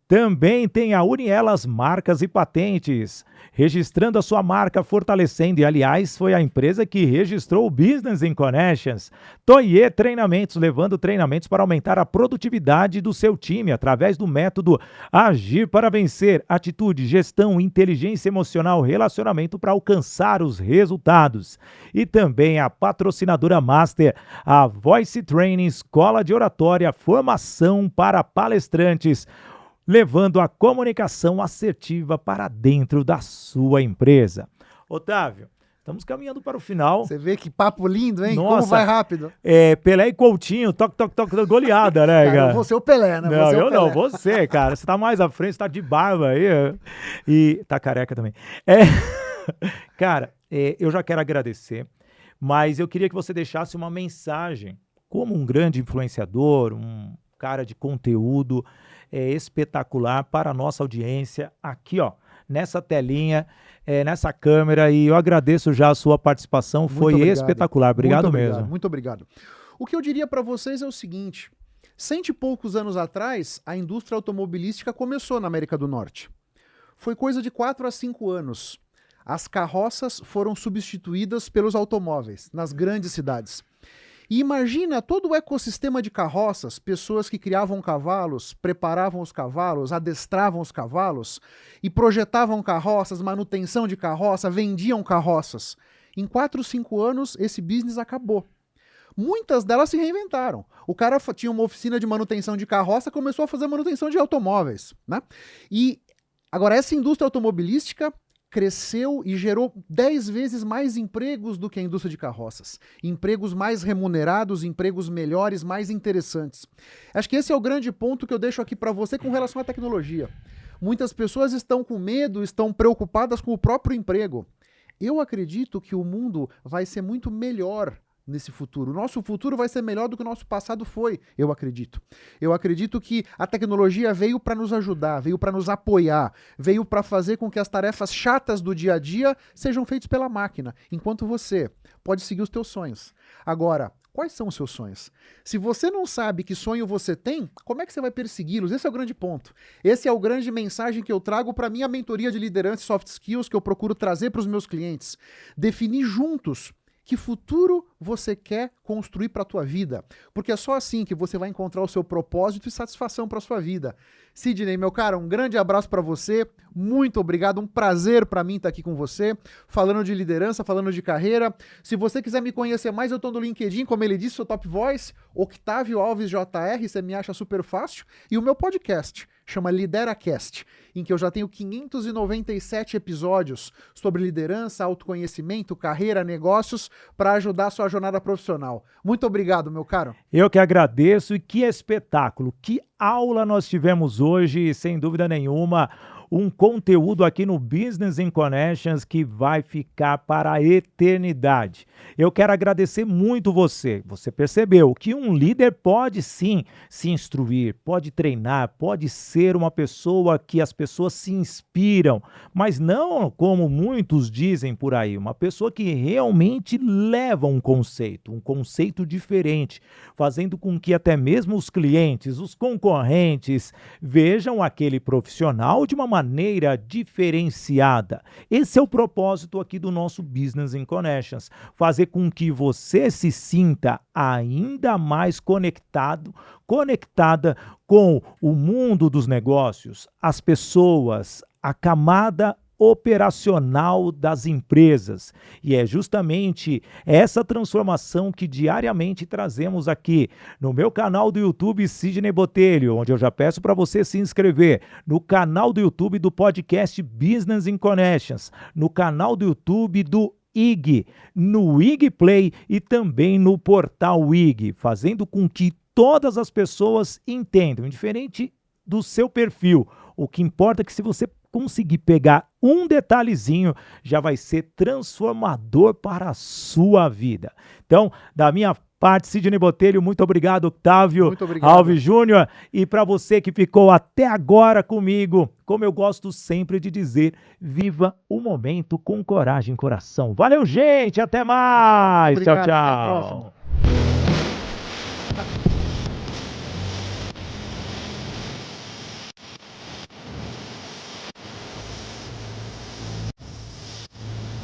Também tem a Unielas Marcas e Patentes, registrando a sua marca, fortalecendo, e aliás, foi a empresa que registrou o Business in Connections. Toye Treinamentos, levando treinamentos para aumentar a produtividade do seu time, através do método Agir para Vencer, atitude, gestão, inteligência emocional, relacionamento para alcançar os resultados. E também a patrocinadora Master, a Voice Training, escola de oratória, formação para palestrantes, levando a comunicação assertiva para dentro da sua empresa. Otávio, estamos caminhando para o final. Você vê que papo lindo, hein? Nossa, como vai rápido. Pelé e Coutinho, toque, goleada, né, cara? Eu vou ser o Pelé, né? Não, eu não, você, cara. Você tá mais à frente, você tá de barba aí. E tá careca também. Cara, eu já quero agradecer, mas eu queria que você deixasse uma mensagem, como um grande influenciador, um cara de conteúdo espetacular para a nossa audiência aqui, ó, nessa telinha, nessa câmera, e eu agradeço já a sua participação, foi espetacular, obrigado mesmo. Muito obrigado. O que eu diria para vocês é o seguinte, 100 e poucos anos atrás, a indústria automobilística começou na América do Norte. Foi coisa de 4 a 5 anos. As carroças foram substituídas pelos automóveis nas grandes cidades. E imagina todo o ecossistema de carroças, pessoas que criavam cavalos, preparavam os cavalos, adestravam os cavalos e projetavam carroças, manutenção de carroça, vendiam carroças. Em 4, 5 anos, esse business acabou. Muitas delas se reinventaram. O cara tinha uma oficina de manutenção de carroça, começou a fazer manutenção de automóveis, né? E agora essa indústria automobilística cresceu e gerou 10 vezes mais empregos do que a indústria de carroças. Empregos mais remunerados, empregos melhores, mais interessantes. Acho que esse é o grande ponto que eu deixo aqui para você com relação à tecnologia. Muitas pessoas estão com medo, estão preocupadas com o próprio emprego. Eu acredito que o mundo vai ser muito melhor nesse futuro. O nosso futuro vai ser melhor do que o nosso passado foi, eu acredito. Eu acredito que a tecnologia veio para nos ajudar, veio para nos apoiar, veio para fazer com que as tarefas chatas do dia a dia sejam feitas pela máquina, enquanto você pode seguir os teus sonhos. Agora, quais são os seus sonhos? Se você não sabe que sonho você tem, como é que você vai persegui-los? Esse é o grande ponto. Esse é o grande mensagem que eu trago para a minha mentoria de liderança e soft skills que eu procuro trazer para os meus clientes. Definir juntos que futuro você quer construir para a tua vida? Porque é só assim que você vai encontrar o seu propósito e satisfação para a sua vida. Sidney, meu cara, um grande abraço para você, muito obrigado, um prazer para mim estar aqui com você, falando de liderança, falando de carreira. Se você quiser me conhecer mais, eu estou no LinkedIn, como ele disse, sou Top Voice, Octávio Alves JR, você me acha super fácil, e o meu podcast chama LideraCast, em que eu já tenho 597 episódios sobre liderança, autoconhecimento, carreira, negócios, para ajudar a sua jornada profissional. Muito obrigado, meu caro. Eu que agradeço, e que espetáculo, que aula nós tivemos hoje, sem dúvida nenhuma, um conteúdo aqui no Business in Connections que vai ficar para a eternidade. Eu quero agradecer muito você. Você percebeu que um líder pode sim se instruir, pode treinar, pode ser uma pessoa que as pessoas se inspiram, mas não como muitos dizem por aí, uma pessoa que realmente leva um conceito diferente, fazendo com que até mesmo os clientes, os concorrentes, vejam aquele profissional de uma maneira diferenciada. Esse é o propósito aqui do nosso Business in Connections, fazer com que você se sinta ainda mais conectada com o mundo dos negócios, as pessoas, a camada operacional das empresas. E é justamente essa transformação que diariamente trazemos aqui no meu canal do YouTube Sidney Botelho, onde eu já peço para você se inscrever, no canal do YouTube do podcast Business in Connections, no canal do YouTube do IG, no IG Play e também no portal IG, fazendo com que todas as pessoas entendam, indiferente do seu perfil. O que importa é que se você conseguir pegar um detalhezinho, já vai ser transformador para a sua vida. Então, da minha parte, Sidney Botelho, muito obrigado, Octávio Muito obrigado. Alves Júnior. E para você que ficou até agora comigo, como eu gosto sempre de dizer, viva o momento com coragem e coração. Valeu, gente, até mais. Obrigado, Tchau, até a tchau. próxima.